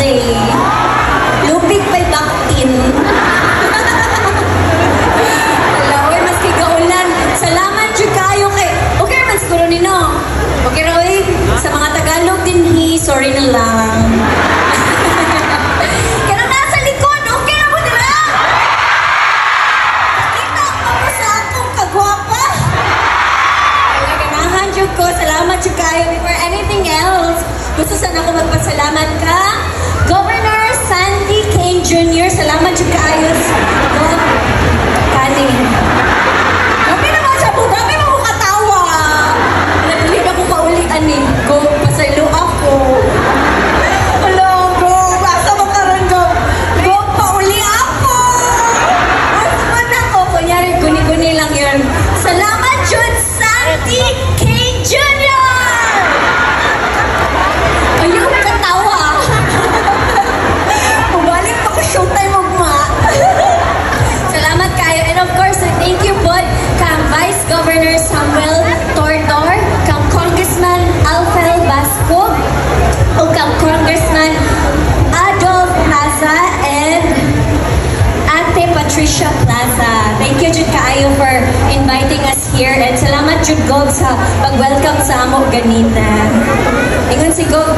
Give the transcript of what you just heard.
birthday. Lupig pa'y back-in. Alaway, maski gaulan. Salamat dyan kayo kay... Okay man siguro nino. Okay, Roy? Sa mga Tagalog din sorry na lang. Kaya nasa likod, okay na mo nila? Kita mo mo sa akong kagwapa. Kaya ganahan dyan ko. Salamat dyan kayo. Before anything else, gusto sana ko magpasalamat ka. Governor Sandy Kane Jr. Salamat dyan kayo. Kanin. Gabi naman siya po. Gabi mo katawa. Nagli na ko kaulian eh. Go, pasaylo ako. Hello, go. Basta mo karoon, go. Go, pauli ako. Mas man ako. Kunyari, guni-guni lang yun. Salamat dyan, Sandy Kane Jr. Ayaw katawa. Bumalik ako showtime magma. Salamat kayo. And of course, thank you po kang Vice Governor Samuel Tortor, kang Congressman Alfel Basco, o kang Congressman Adolf Plaza, and Ate Patricia Plaza. Thank you jud kaayo for inviting us here, and salamat jud Gog sa pag-welcome sa amo ganina. Ingon si Gog,